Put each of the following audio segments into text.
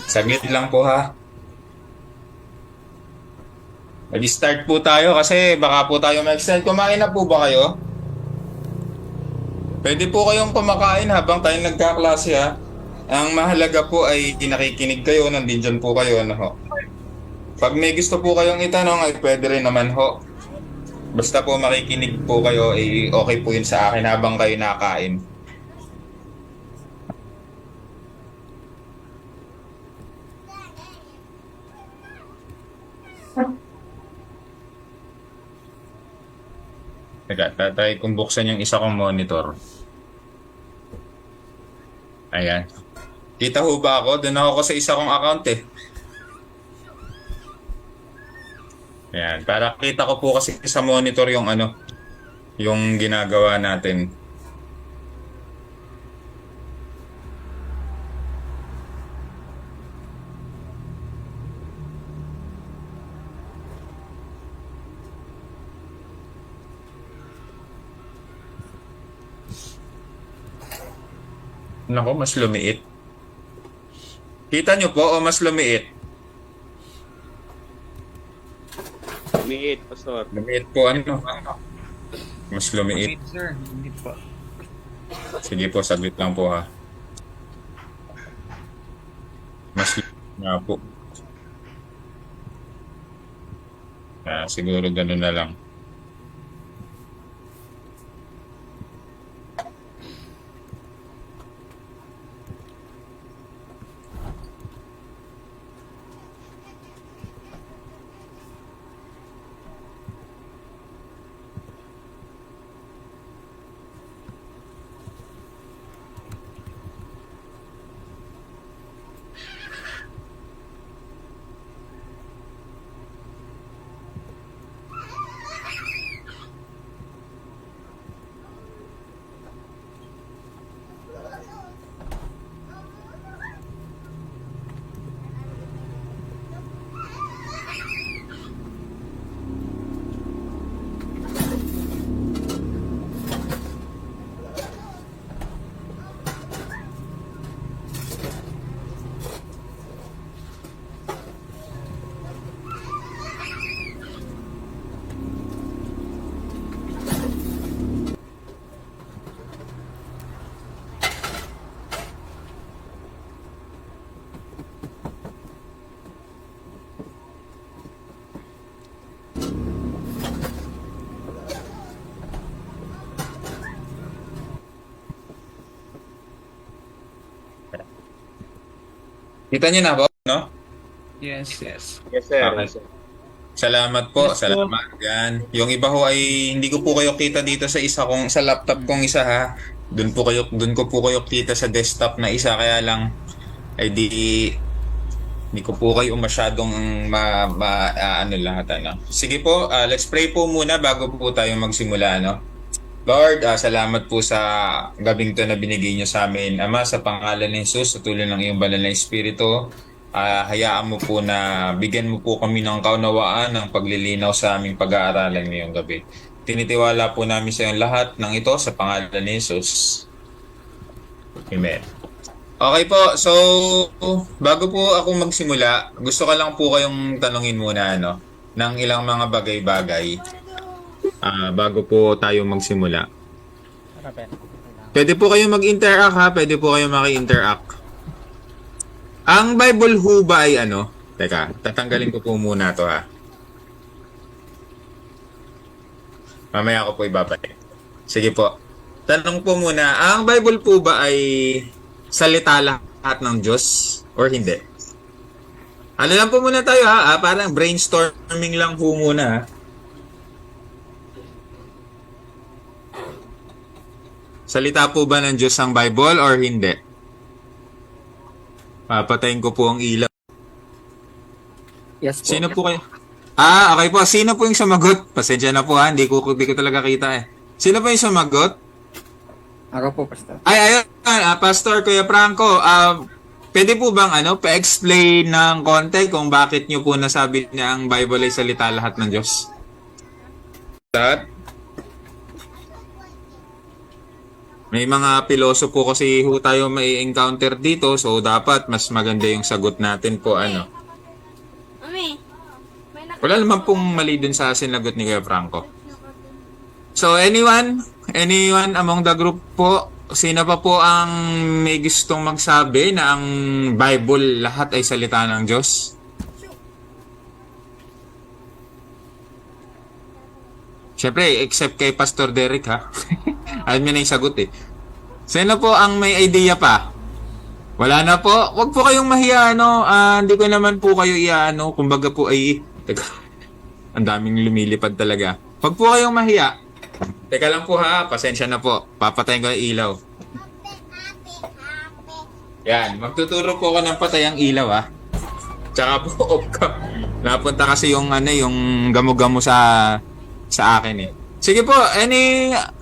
Saglit lang po ha. Mag-start po tayo kasi baka po tayo ma-extend. Kumain na po ba kayo? Pwede po kayong kumakain habang tayo nagkaklase ha. Ang mahalaga po ay nakikinig kayo, nandiyan po kayo. Ano ho. Pag may gusto po kayong itanong ay pwede rin naman ho. Basta po makikinig po kayo ay okay po yun sa akin habang kayo nakain. Teka, tatay kung buksan yung isa kong monitor. Ayan. Kita ho ba ako? Doon ako sa isa kong account eh. Ayan. Para kita ko po kasi sa monitor yung ano, yung ginagawa natin. Nako, mas lumiit. Kita nyo po o mas lumiit? Umiit, Pastor. Lumiit po ano? Mas lumiit. Wait, sir. Hindi pa. Sige po, saglit lang po ha. Mas lumiit nga po. Siguro ganun na lang. Kita nyo na po, no? Yes, yes. Yes, sir. Okay. Yes, sir. Salamat po, Yes po. salamat. Yan. Yung iba ho ay hindi ko po kayo kita dito sa isa kong sa laptop kong isa ha. Doon ko po kayo kita sa desktop na isa kaya lang ay di ko po kayo masyadong ano lahat ano. Sige po, let's pray po muna bago po tayo magsimula no. Lord, salamat po sa gabing to na binigay niyo sa amin. Ama, sa pangalan ni Jesus, sa tulong ng iyong banal na Espiritu, hayaan mo po na bigyan mo po kami ng kaunawaan ng paglilinaw sa aming pag-aaralan ngayong gabi. Tinitiwala po namin sa iyong lahat ng ito sa pangalan ni Jesus. Amen. Okay po, so bago po ako magsimula, gusto ko lang po kayong tanungin muna ano, ng ilang mga bagay-bagay bago po tayo magsimula. Pwede po kayo mag-interact ha, pwede po kayo maki-interact. Ang Bible ho ba ay ano? Teka, tatanggalin ko po muna to ha. Mamaya ko po ibabalik. Sige po. Tanong po muna, ang Bible po ba ay salita lahat ng Diyos or hindi? Ano lang po muna tayo ha, parang brainstorming lang po muna ha. Salita po ba ng Diyos ang Bible or hindi? Papatayin ko po ang ilaw. Yes po. Sino po kayo? Okay po. Sino po yung sumagot? Pasensya na po ha. Hindi ko talaga kita eh. Sino po yung sumagot? Ako po, Pastor. Ayun. Pastor Kuya Franco. Pwede po bang pa-explain ng konti kung bakit nyo po nasabi na ang Bible ay salita lahat ng Diyos? May mga pilosopo kasi ho tayo may encounter dito, so dapat mas maganda yung sagot natin po ano. Mami, Wala naman pong mali dun sa sinagot ni Kuya Franco. So anyone among the group po, sino pa po ang may gustong magsabi na ang Bible lahat ay salita ng Diyos? Siyempre, except kay Pastor Derek ha. Alam niyo na yung sagot eh. Sino po ang may idea pa? Wala na po. Wag po kayong mahiya, no? Hindi ko naman po kayo iano. Kumbaga po ay... Teka, ang daming lumilipad talaga. Wag po kayong mahiya. Teka lang po ha. Pasensya na po. Papatayin ko yung ilaw. Yan. Magtuturo po ako ng patay ang ilaw ha. Tsaka po off ka. Napunta kasi yung ano, yung gamo-gamo sa akin eh. Sige po,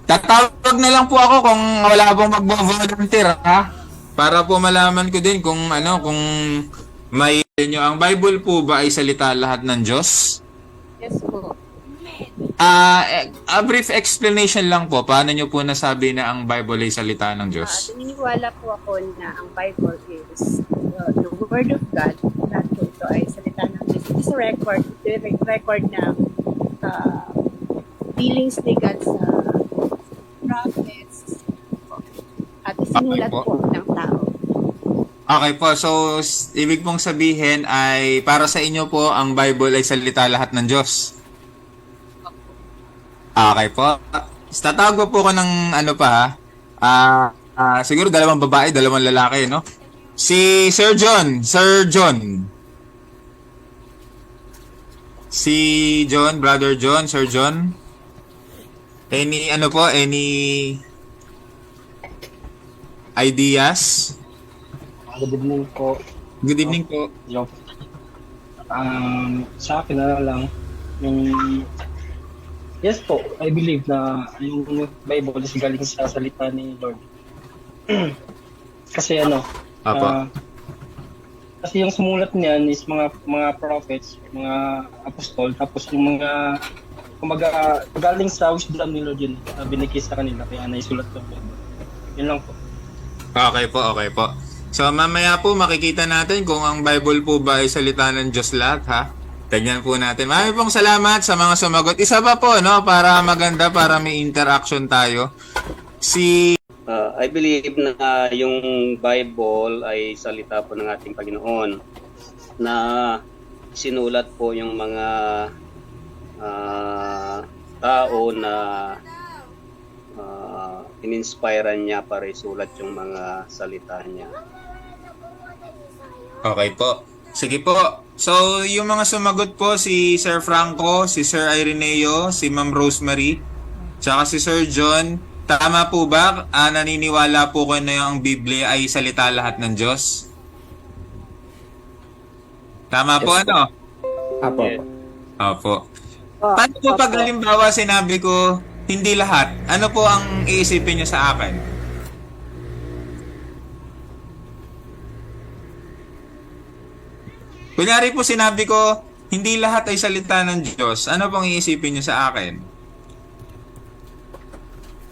tatawag na lang po ako kung wala pong magbo-volunteer ha. Para po malaman ko din kung kung may nyo ang Bible po ba ay salita lahat ng Diyos? yes po. A brief explanation lang po, paano nyo po nasabi na ang Bible ay salita ng Diyos? Naniniwala po ako na ang Bible is the Word of God. Lahat po ito ay salita ng Diyos. It is a record na dealings ni God sa prophets at isinulat Okay po. po ng tao. Okay po, so ibig pong sabihin ay para sa inyo po ang Bible ay salita lahat ng Diyos. Okay po. Tatawag po ko ng ano pa ha. Siguro dalawang babae, dalawang lalaki, no? Si Sir John. Si John, Brother John, Sir John. Any ideas? Good evening po. Good evening po. Yo. Sa akin na lang, yung yes po, I believe na yung Bible is galing sa salita ni Lord. Kasi Apa. kasi yung sumulat niyan is mga prophets, mga apostol, tapos yung mga kumbaga galing sa wisdom ni Lord yun, binigay sa kanila kaya naisulat yung Bible. Yun lang po. Okay po. So mamaya po makikita natin kung ang Bible po ba ay salita ng Diyos lahat ha. Tignan po natin. Maraming pong salamat sa mga sumagot. Isa pa po no para maganda, para may interaction tayo. I believe na yung Bible ay salita po ng ating Panginoon na sinulat po yung mga tao na in-inspirean niya para isulat yung mga salita niya. Okay po. Sige po. So yung mga sumagot po si Sir Franco, si Sir Ireneo, si Ma'am Rosemary, tsaka si Sir John. Tama po ba? Naniniwala po ko na yung Biblia ay salita lahat ng Diyos? Tama po Yes, ano? Apo. Yes. Opo. Paano po pag halimbawa sinabi ko hindi lahat? Ano po ang iisipin niyo sa akin? Kunyari po sinabi ko hindi lahat ay salita ng Diyos. Ano pong iisipin niyo sa akin?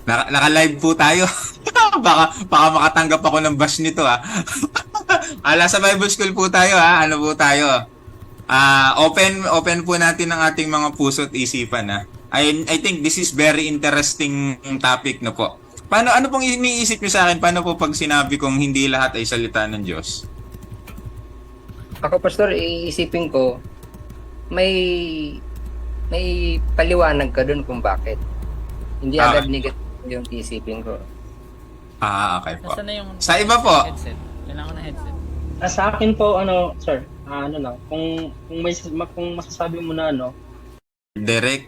Naka-live po tayo. baka makatanggap ako ng bash nito ha. Sa Bible School po tayo ha. Ano po tayo? Open po natin ang ating mga puso at isipan ha. I think this is very interesting topic na po. Ano pong iniisip niyo sa akin? Paano po pag sinabi kong hindi lahat ay salita ng Diyos? Ako, Pastor, iisipin ko, may paliwanag ka dun kung bakit. Hindi Ah. agad negative yung iisipin ko. Okay po. Nasaan na yung Sa iba po? headset? Kailangan ko ng headset. Sa akin po sir, lang kung masasabi mo na Direct.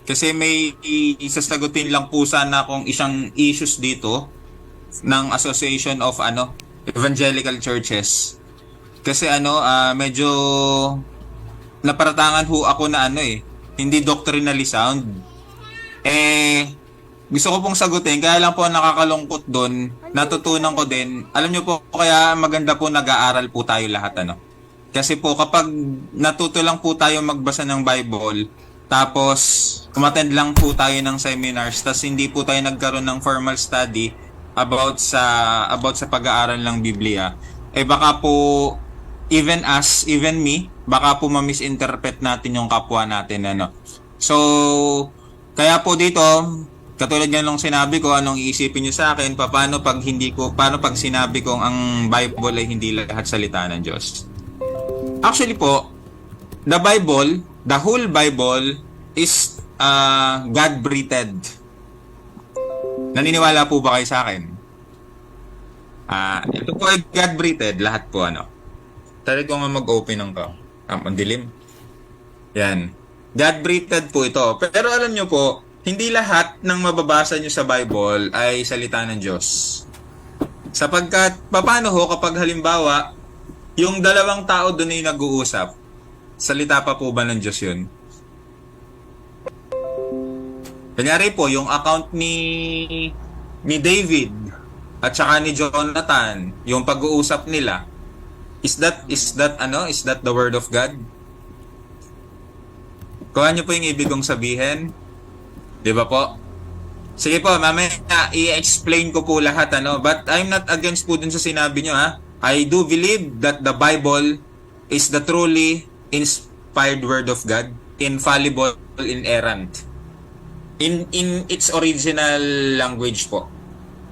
Kasi may isasagutin lang po sana kung isang issues dito ng Association of Evangelical Churches. Kasi medyo naparatangan ho ako na hindi doctrinally sound. Gusto ko pong sagutin, kaya lang po nakakalungkot doon, natutunan ko din. Alam niyo po, kaya maganda po nag-aaral po tayo lahat Kasi po kapag natuto lang po tayo magbasa ng Bible, tapos umattend lang po tayo ng seminars, tapos hindi po tayo nagkaroon ng formal study, about sa pag-aaral ng Biblia, baka po even me, baka po ma-misinterpret natin yung kapwa natin, ano. So, kaya po dito, katulad nga nung sinabi ko, anong iisipin niyo sa akin, paano pag sinabi kong ang Bible ay hindi lahat salita ng Diyos. Actually po, the whole Bible is God-breathed. Naniniwala po ba kayo sa akin? Ito po ay God-breathed, lahat po, ano. Tari ko nga mag-open ng ka. Ang dilim. Yan. God-breathed po ito. Pero alam nyo po, hindi lahat ng mababasa nyo sa Bible ay salita ng Diyos. Sapagkat, paano ho kapag halimbawa, yung dalawang tao doon ay nag-uusap, salita pa po ba ng Diyos yun? Kanyari po, yung account ni David at saka ni Jonathan, yung pag-uusap nila, is that the word of God? Kuha niyo po yung ibig kong sabihin? Di ba po? Sige po, mamaya i-explain ko po lahat, ano? But I'm not against po dun sa sinabi niyo, ha? I do believe that the Bible is the truly inspired word of God, infallible, inerrant. In its original language po.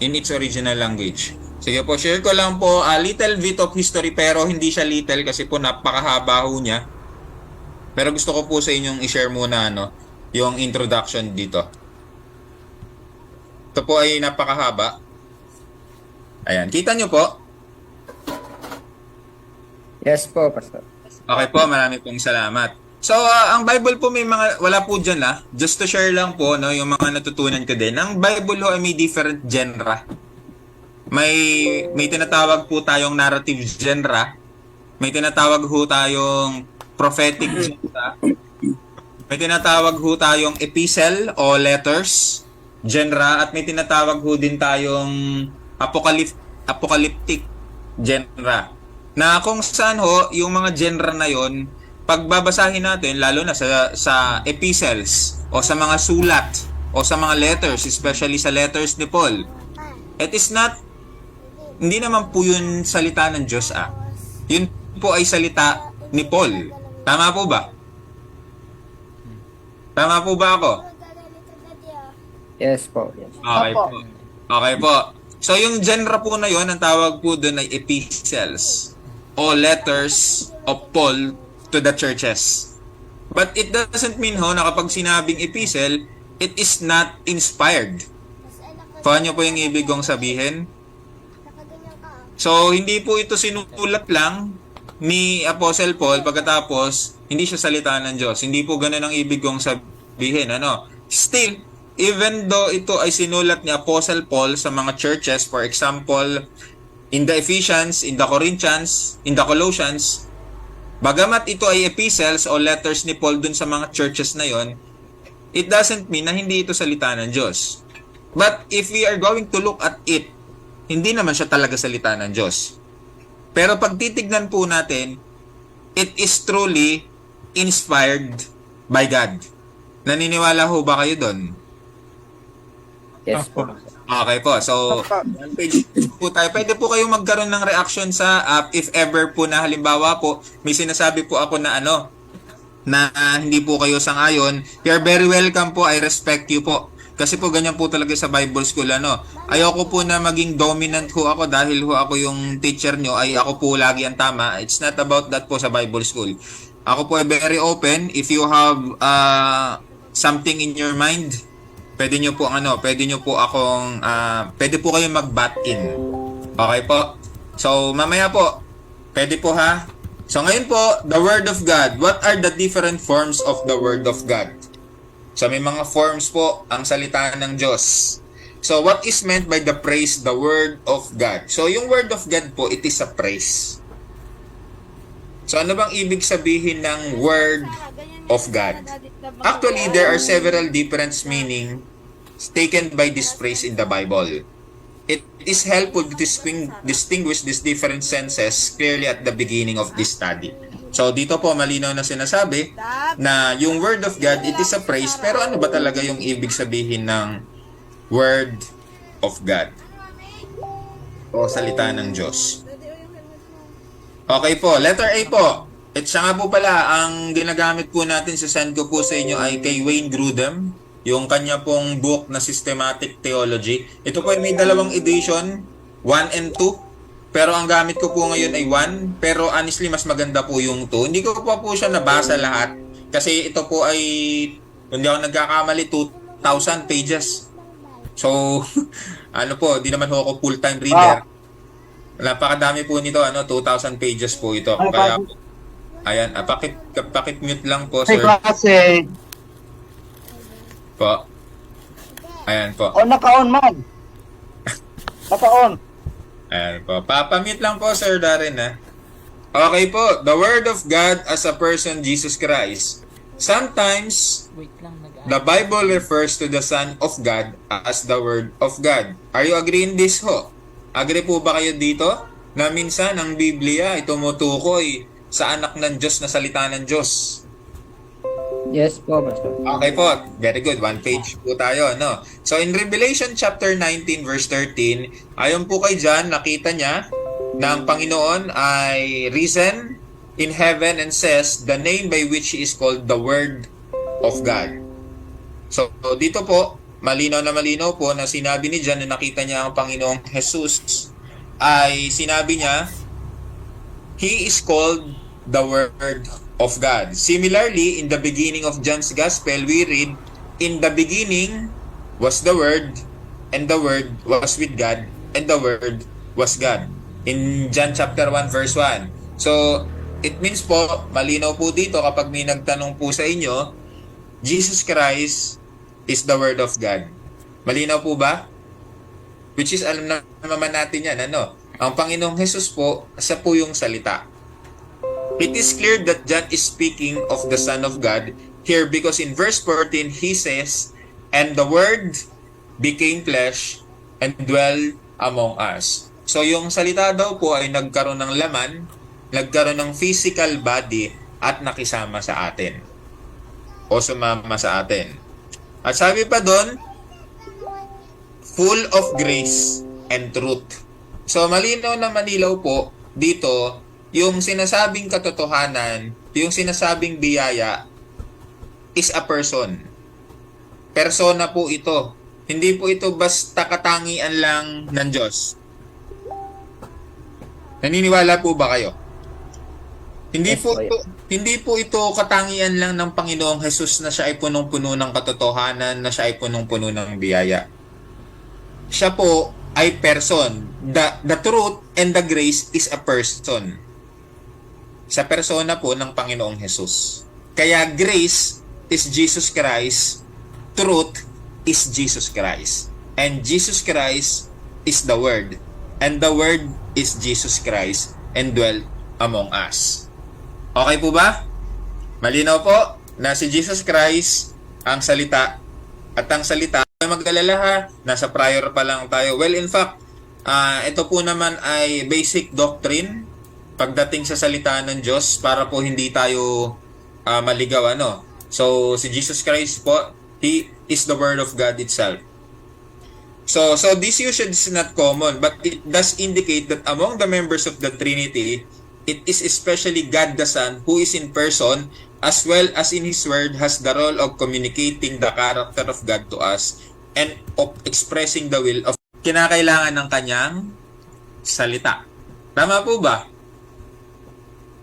In its original language. Sige po, share ko lang po a little bit of history, pero hindi siya little kasi po napakahaba ho niya. Pero gusto ko po sa inyong i-share muna, ano, yung introduction dito. Ito po ay napakahaba. Ayan, kita nyo po? Yes po, Pastor. Okay po, marami pong salamat. So, ang Bible po may mga, wala po dyan just to share lang po, no, yung mga natutunan ko din. Ang Bible ho ay may different genre. May tinatawag po tayong narrative genre. May tinatawag ho tayong prophetic genre. May tinatawag ho tayong epistle o letters genre. At may tinatawag ho din tayong apocalyptic genre. Na kung saan ho, yung mga genre na yon, pagbabasahin natin, lalo na sa epistles o sa mga sulat o sa mga letters, especially sa letters ni Paul, hindi naman po yun salita ng Diyos. Yun po ay salita ni Paul. Tama po ba? Tama po ba ako? Yes po. Yes. Okay po. Okay po. So yung genre po na yun, ang tawag po doon ay epistles o letters of Paul to the churches. But it doesn't mean ho na kapag sinabing epistle, it is not inspired. Paano po yung ibig kong sabihin? So, hindi po ito sinulat lang ni Apostle Paul pagkatapos hindi siya salita ng Diyos. Hindi po ganun ang ibig kong sabihin. Ano? Still, even though ito ay sinulat ni Apostle Paul sa mga churches, for example, in the Ephesians, in the Corinthians, in the Colossians, bagamat ito ay epistles o letters ni Paul dun sa mga churches na yon, it doesn't mean na hindi ito salita ng Diyos. But if we are going to look at it, hindi naman siya talaga salita ng Diyos. Pero pag titignan po natin, it is truly inspired by God. Naniniwala ho ba kayo doon? Yes po. Okay po. So, page po tayo. Pwede po kayong magkaroon ng reaction sa if ever po na halimbawa po, may sinasabi po ako na na hindi po kayo sang-ayon. You're very welcome po. I respect you po. Kasi po ganyan po talaga sa Bible School, Ayoko po na maging dominant ho ako dahil ho ako yung teacher nyo, ay ako po lagi ang tama. It's not about that po sa Bible School. Ako po ay very open. If you have something in your mind, pwede nyo po pwede po kayong mag-bat in. Okay po? So, mamaya po, pwede po ha? So, ngayon po, the Word of God. What are the different forms of the Word of God? So, may mga forms po ang salita ng Diyos. So, what is meant by the praise, the Word of God? So, yung Word of God po, it is a praise. So, ano bang ibig sabihin ng Word of God? Actually, there are several different meanings taken by this phrase in the Bible. It is helpful to distinguish these different senses clearly at the beginning of this study. So, dito po malinaw na sinasabi na yung Word of God, it is a praise. Pero ano ba talaga yung ibig sabihin ng Word of God? o salita ng Diyos. Okay po, letter A po. At siya nga po pala, ang ginagamit po natin sa send ko po sa inyo ay kay Wayne Grudem, yung kanya pong book na Systematic Theology. Ito po ay may dalawang edition, 1 and 2. Pero ang gamit ko po ngayon ay 1. Pero honestly, mas maganda po yung 2. Hindi ko po siya nabasa lahat. Kasi ito po ay, hindi ako nagkakamali, 2,000 pages. So, ano po, di naman ako full-time reader. Napakadami po nito, 2,000 pages po ito. Kaya, ayan, pakit-mute lang po, sir. Kasi, Po. Ayan po. naka-on man. Naka-on. Ayan po. Papamute lang po, Sir Darren, ha. Okay po. The Word of God as a person, Jesus Christ. Sometimes, the Bible refers to the Son of God as the Word of God. Are you agreeing this ho? Agree po ba kayo dito? Na minsan, ang Biblia ay tumutukoy sa anak ng Diyos na salita ng Diyos. Yes po, Pastor. Okay po. Very good. One page po tayo, no? So, in Revelation chapter 19, verse 13, ayon po kay John, nakita niya na ang Panginoon ay risen in heaven and says the name by which He is called the Word of God. So, dito po, malinaw na malinaw po na sinabi ni John na nakita niya ang Panginoong Jesus ay sinabi niya, He is called the Word of God. Similarly, in the beginning of John's Gospel, we read, in the beginning was the Word, and the Word was with God, and the Word was God. In John chapter 1, verse 1. So, it means po, malinaw po dito kapag may nagtanong po sa inyo, Jesus Christ is the Word of God. Malinaw po ba? Which is, alam naman natin yan, Ang Panginoong Jesus po, siya po yung salita. It is clear that John is speaking of the Son of God here because in verse 14, he says, and the Word became flesh and dwelt among us. So yung salita daw po ay nagkaroon ng laman, nagkaroon ng physical body at nakisama sa atin. O sumama sa atin. At sabi pa doon, full of grace and truth. So malinaw na manilaw po dito, yung sinasabing katotohanan, yung sinasabing biyaya is a person. Persona po ito. Hindi po ito basta katangian lang ng Diyos. Naniniwala po ba kayo? Hindi po ito katangian lang ng Panginoong Jesus na siya ay punong-puno ng katotohanan, na siya ay punong-puno ng biyaya. Siya po ay person. The truth and the grace is a person. Sa persona po ng Panginoong Jesus. Kaya grace is Jesus Christ, truth is Jesus Christ. And Jesus Christ is the Word. And the Word is Jesus Christ and dwelt among us. Okay po ba? Malinaw po na si Jesus Christ ang salita. At ang salita, mag-alala ha, nasa prior pa lang tayo. Well, in fact, ito po naman ay basic doctrine pagdating sa salita ng Diyos para po hindi tayo maligaw. So, si Jesus Christ po, He is the Word of God itself. So this usage is not common, but it does indicate that among the members of the Trinity, it is especially God the Son who is in person as well as in His Word has the role of communicating the character of God to us and of expressing the will of kinakailangan ng kanyang salita. Tama po ba?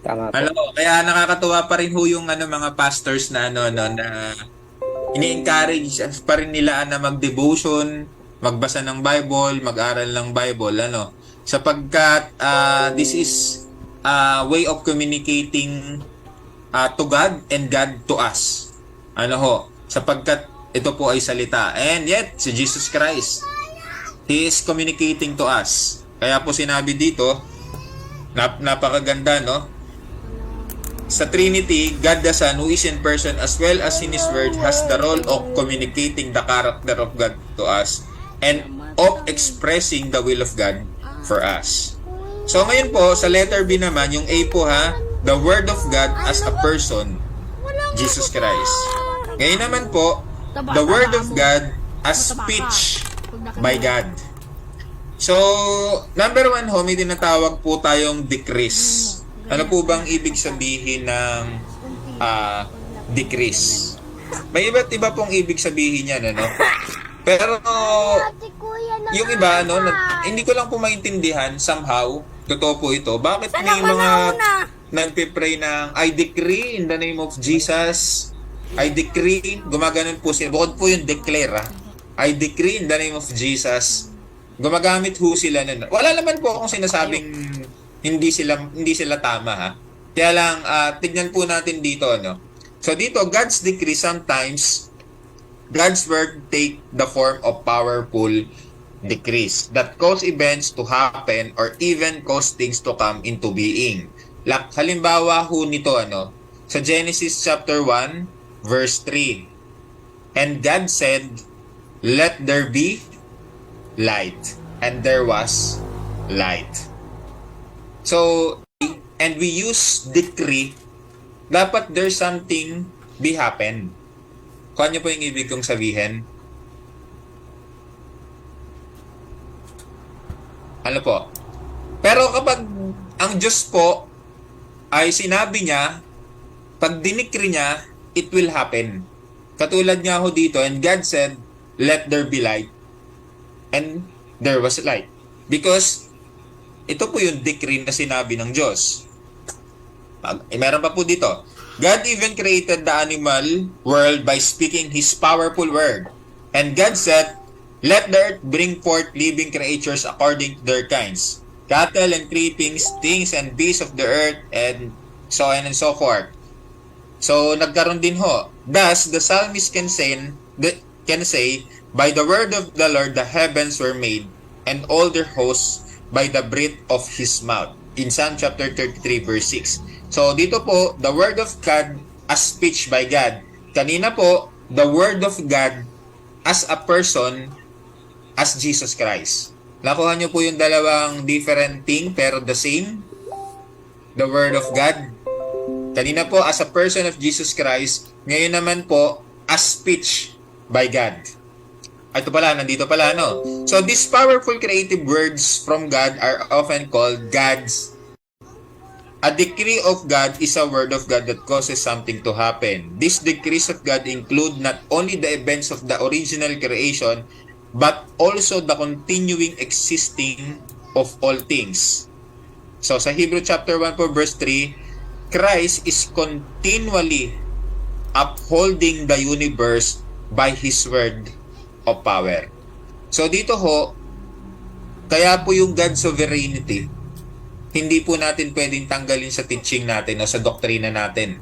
Tama po. Alam mo, kaya nakakatuwa pa rin ho yung mga pastors na na ini-encourage pa rin nila na mag-devotion, magbasa ng Bible, mag-aral ng Bible, sapagkat this is a way of communicating to God and God to us. Sapagkat ito po ay salita. And yet, si Jesus Christ, He is communicating to us. Kaya po sinabi dito, napakaganda, Sa Trinity, God the Son, who is in person as well as in His Word, has the role of communicating the character of God to us and of expressing the will of God for us. So ngayon po, sa letter B naman, yung A po the Word of God as a person, Jesus Christ. Ngayon naman po, the Word of God as speech by God. So, number 1 ho, may tinatawag po tayong decrease. Ano po bang ibig sabihin ng decrease? May iba't iba pong ibig sabihin yan, ano? Pero, yung iba, ano, hindi ko lang po maintindihan, somehow, totoo po ito, bakit may mga nagpipray ng, I decree in the name of Jesus, I decree, gumaganon po sila, bukod po yung declare, I decree in the name of Jesus, gumagamit ho sila nun. Wala naman po akong sinasabing hindi sila tama, ha. Kaya lang, tignan po natin dito, ano. So dito, God's decree, sometimes God's word take the form of powerful decrees that cause events to happen or even cause things to come into being. Halimbawa ho nito, ano, sa Genesis chapter 1 verse 3. And God said, let there be light. And there was light. So, and we use decree, dapat there's something be happen. Kung ano po yung ibig kong sabihin? Ano po? Pero kapag ang Diyos po ay sinabi niya, pag dinikri niya, it will happen. Katulad nga ho dito, and God said, let there be light. And there was light. Because ito po yung decree na sinabi ng Diyos. Meron pa po dito. God even created the animal world by speaking His powerful word. And God said, let the earth bring forth living creatures according to their kinds. Cattle and creeping things and beasts of the earth and so on and so forth. So, nagkaroon din ho. Thus, the psalmist can say, by the word of the Lord the heavens were made, and all their hosts by the breath of His mouth. In Psalm chapter 33 verse 6. So, dito po, the word of God as speech by God. Kanina po, the word of God as a person as Jesus Christ. Nakuha niyo po yung dalawang different thing pero the same. The word of God. Kanina po, as a person of Jesus Christ. Ngayon naman po, as speech by God. Ito pala, nandito pala, no? So, these powerful creative words from God are often called God's. A decree of God is a word of God that causes something to happen. These decrees of God include not only the events of the original creation, but also the continuing existing of all things. So, sa Hebrew chapter 1 po, verse 3, Christ is continually upholding the universe by His word of power. So dito ho, kaya po yung God's sovereignty, hindi po natin pwedeng tanggalin sa teaching natin o sa doktrina natin.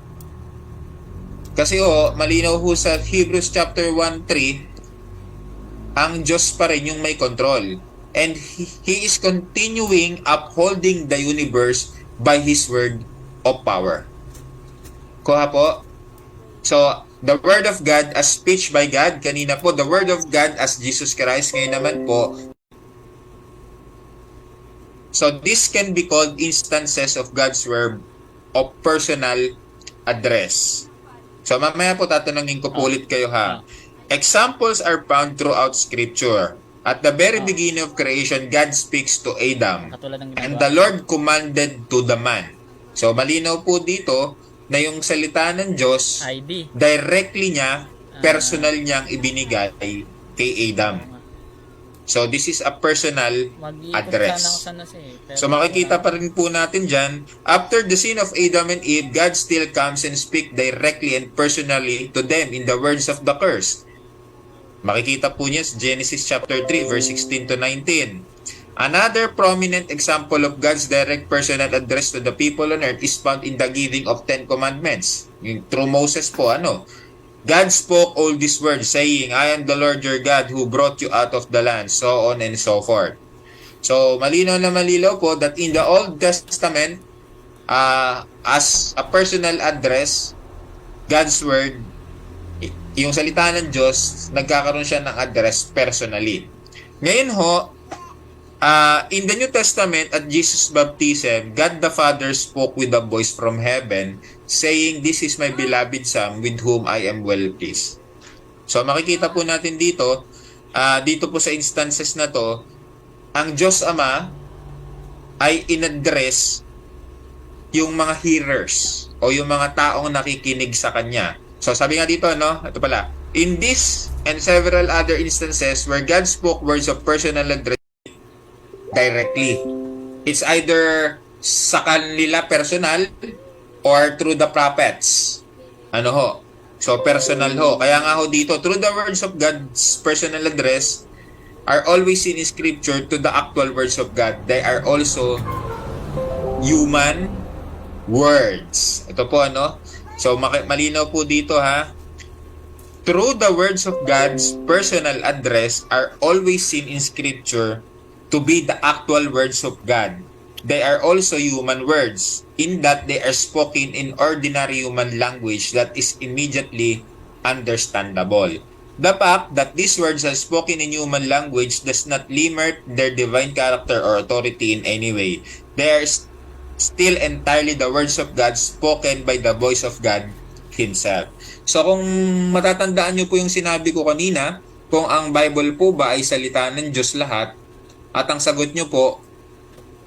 Kasi ho, malinaw ho sa Hebrews chapter 1:3, ang Diyos pa rin yung may control. And He is continuing upholding the universe by His word of power. Kuha po. So, the word of God as speech by God. Kanina po, the word of God as Jesus Christ. Ngayon naman po. So, this can be called instances of God's word of personal address. So, mamaya po tatanungin ko po ulit kayo ha. Examples are found throughout Scripture. At the very beginning of creation, God speaks to Adam. And the Lord commanded to the man. So, malinaw po dito na yung salita ng Diyos, directly niya, personal niyang ibinigay kay Adam. So, this is a personal address. So, makikita pa rin po natin dyan, after the sin of Adam and Eve, God still comes and speak directly and personally to them in the words of the curse. Makikita po niya sa Genesis chapter 3, verse 16 to 19. Another prominent example of God's direct personal address to the people on earth is found in the giving of 10 commandments. Through Moses po, God spoke all these words, saying, I am the Lord your God who brought you out of the land, so on and so forth. So, malinaw na malinaw po that in the Old Testament, as a personal address, God's word, yung salita ng Diyos, nagkakaroon siya ng address personally. Ngayon ho, in the New Testament at Jesus' baptism, God the Father spoke with a voice from heaven, saying, this is my beloved Son, with whom I am well pleased. So makikita po natin dito, dito po sa instances na to, ang Diyos Ama ay inaddress yung mga hearers o yung mga taong nakikinig sa Kanya. So sabi nga dito, no? Ito pala. In this and several other instances where God spoke words of personal address directly, it's either sa kanila personal or through the prophets. Ano ho? So personal ho. Kaya nga ho dito, through the words of God's personal address are always seen in Scripture to the actual words of God. They are also human words. Ito po, ano? So malinaw po dito, ha? Through the words of God's personal address are always seen in Scripture to be the actual words of God. They are also human words in that they are spoken in ordinary human language that is immediately understandable. The fact that these words are spoken in human language does not limit their divine character or authority in any way. They are still entirely the words of God spoken by the voice of God Himself. So kung matatandaan nyo po yung sinabi ko kanina, kung ang Bible po ba ay salita ng Diyos lahat, at ang sagot nyo po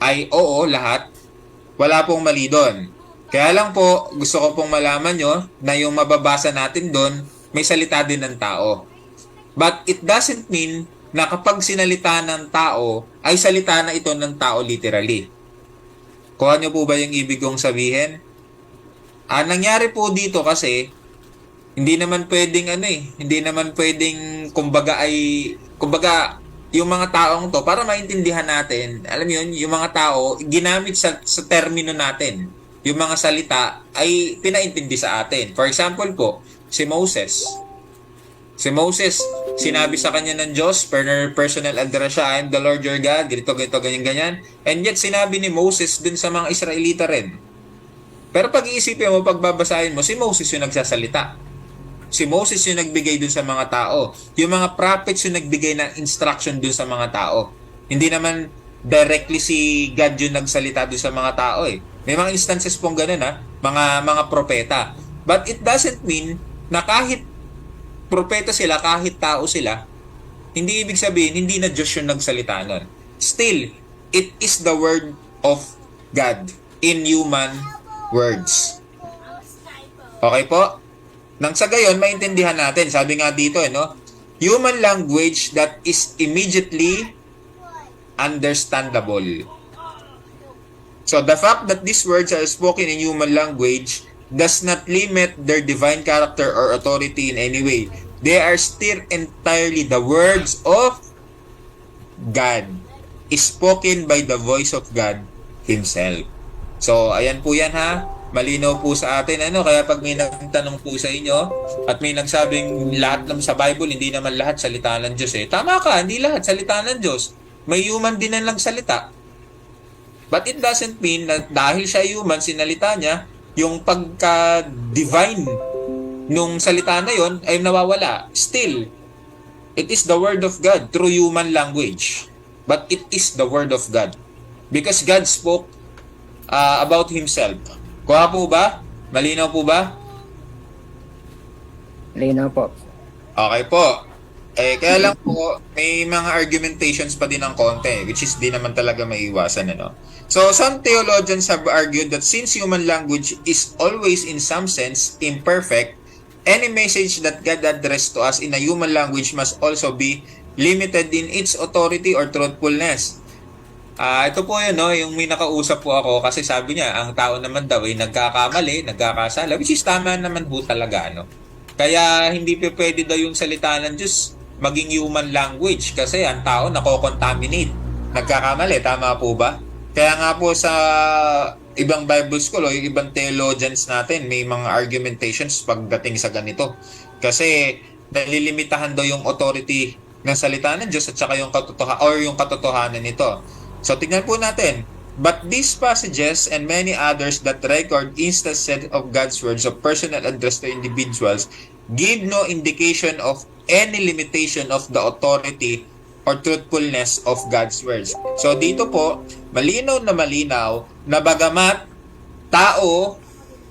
ay oo, lahat, wala pong mali doon. Kaya lang po, gusto ko pong malaman nyo na yung mababasa natin doon, may salita din ng tao. But it doesn't mean na kapag sinalita ng tao, ay salita na ito ng tao literally. Kuha nyo po ba yung ibig kong sabihin? Nangyari po dito kasi, hindi naman pwedeng hindi naman pwedeng kumbaga yung mga taong to, para maintindihan natin, alam mo yun, yung mga tao, ginamit sa termino natin. Yung mga salita ay pinaintindi sa atin. For example po, si Moses. Si Moses, sinabi sa kanya ng Diyos, personal address siya, I am the Lord your God, ganito, ganyan. And yet, sinabi ni Moses dun sa mga Israelita rin. Pero pag-iisipin mo, pagbabasahin mo, si Moses yung nagsasalita. Si Moses yung nagbigay dun sa mga tao. Yung mga prophets yung nagbigay ng instruction dun sa mga tao. Hindi naman directly si God yung nagsalita dun sa mga tao eh. May mga instances pong ganun mga propeta. But it doesn't mean na kahit propeta sila, kahit tao sila, hindi ibig sabihin, hindi na Diyos yung nagsalita nun. Still, it is the word of God in human words. Okay po? Nang sa gayon, maintindihan natin. Sabi nga dito, human language that is immediately understandable. So, the fact that these words are spoken in human language does not limit their divine character or authority in any way. They are still entirely the words of God, spoken by the voice of God Himself. So, ayan po yan malinaw po sa atin kaya pag may nagtanong po sa inyo at may nagsabing lahat naman sa Bible, hindi naman lahat salita ng Diyos tama ka, hindi lahat salita ng Diyos, may human din lang salita, but it doesn't mean na dahil siya human, sinalita niya, yung pagka-divine nung salita na yon ay nawawala. Still, it is the word of God through human language, but it is the word of God because God spoke about Himself. Kuha po ba? Malinaw po ba? Linaw po. Okay po. Kaya lang po, may mga argumentations pa din ng konti, which is di naman talaga maiiwasan, So, some theologians have argued that since human language is always in some sense imperfect, any message that God addressed to us in a human language must also be limited in its authority or truthfulness. Ito po yung may nakausap po ako kasi sabi niya, ang tao naman daw ay nagkakamali, nagkakasala, which is tama naman po talaga, Kaya hindi pa pwede daw yung salita ng Diyos maging human language kasi ang tao nako-contaminate, nagkakamali, tama po ba? Kaya nga po sa ibang Bible school o yung ibang theologians natin, may mga argumentations pagdating sa ganito. Kasi nalilimitahan daw yung authority ng salita ng Diyos at saka yung katotohanan nito. So, tignan po natin. But these passages and many others that record instances of God's words of personal address to individuals give no indication of any limitation of the authority or truthfulness of God's words. So, dito po, malinaw na bagamat tao,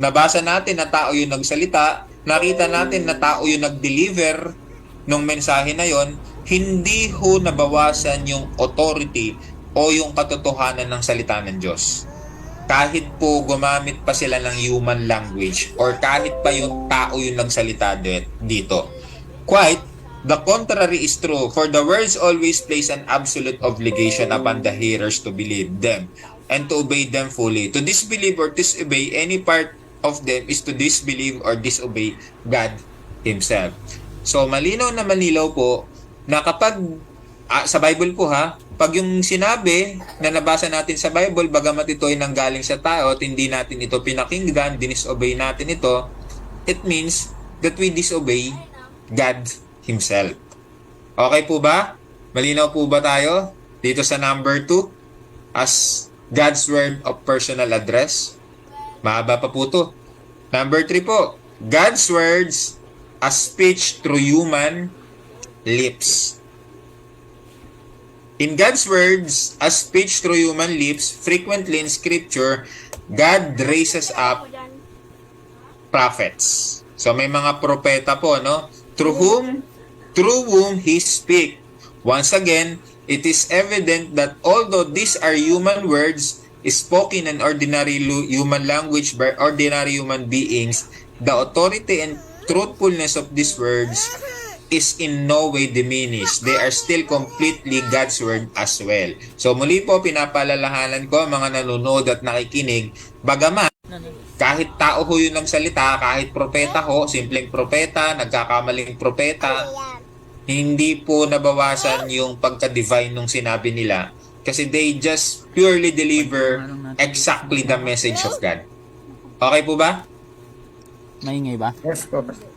nabasa natin na tao yung nagsalita, nakita natin na tao yung nag-deliver ng mensahe na yon, hindi ho nabawasan yung authority o yung katotohanan ng salita ng Diyos. Kahit po gumamit pa sila ng human language or kahit pa yung tao yung nagsalita dito. Quite the contrary is true, for the words always place an absolute obligation upon the hearers to believe them and to obey them fully. To disbelieve or disobey any part of them is to disbelieve or disobey God Himself. So, malinaw na manilaw po na kapag, sa Bible po ha, pag yung sinabi na nabasa natin sa Bible, bagamat ito ay nanggaling sa tao at hindi natin ito pinakinggan, dinisobey natin ito, it means that we disobey God Himself. Okay po ba? Malinaw po ba tayo dito sa number 2 as God's word of personal address? Mahaba pa po to. Number 3 po, God's words as speech through human lips. In God's words as speech through human lips, frequently in Scripture, God raises up prophets. So may mga propeta po, no? Through whom He speak. Once again, it is evident that although these are human words spoken in ordinary human language by ordinary human beings, the authority and truthfulness of these words is in no way diminished. They are still completely God's word as well. So muli po, pinapalalahanan ko mga nanonood at nakikinig, bagamat kahit tao ho yun ang salita, kahit propeta ho, simpleng propeta, nagkakamaling propeta, hindi po nabawasan yung pagka-divine nung sinabi nila kasi they just purely deliver exactly the message of God. Okay po ba? Maingay ba? Yes po, Pastor.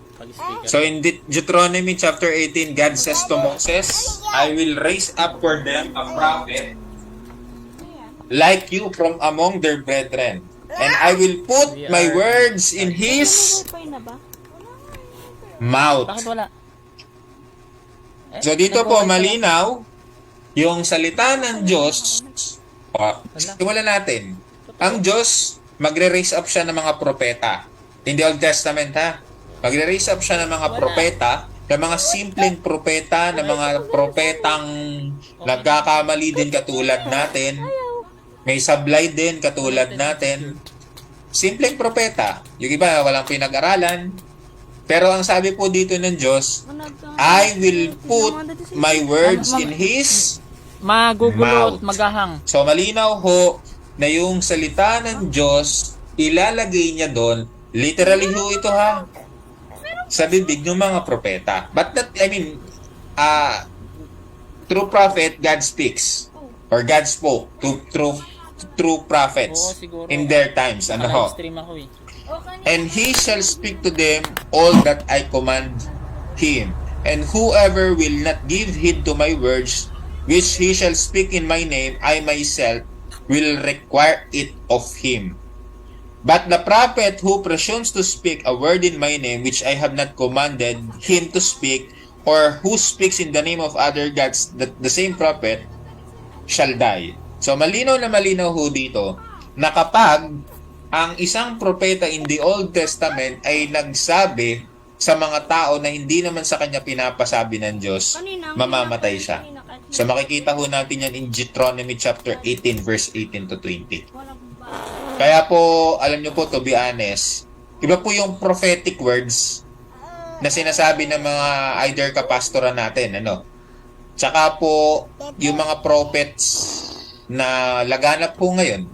So in Deuteronomy chapter 18, God says to Moses, I will raise up for them a prophet like you from among their brethren, and I will put my words in his mouth. Bakit wala? So dito po malinaw yung salita ng Diyos. Simulan natin. Ang Diyos magre-raise up siya ng mga propeta. In the Old Testament ha. Magre-raise up siya ng mga propeta, ng mga simpleng propeta, ng mga propetang nagkakamali din katulad natin. May sablay din katulad natin. Simpleng propeta. Yung iba walang pinag-aralan. Pero ang sabi po dito ng Diyos, I will put my words in His Magugulo at mouth. magahang. So malinaw ho na yung salita ng Diyos, ilalagay niya doon, literally ho ito ha, sa bibig ng mga propeta. But that, I mean, through prophet, God speaks. Or God spoke to true prophets Oo, siguro. in their times. Ano ho? Naka-stream ako eh. And He shall speak to them all that I command Him. And whoever will not give heed to my words, which He shall speak in my name, I myself will require it of him. But the prophet who presumes to speak a word in my name, which I have not commanded him to speak, or who speaks in the name of other gods, the same prophet shall die. So malinaw na malinaw ho dito na kapag ang isang propeta in the Old Testament ay nagsabi sa mga tao na hindi naman sa kanya pinapasabi ng Diyos, mamamatay siya. So makikita ho natin yan in Deuteronomy chapter 18 verse 18 to 20. Kaya po, alam nyo po, to be honest, iba po yung prophetic words na sinasabi ng mga either kapastora natin, ano? Tsaka po, yung mga prophets na laganap po ngayon.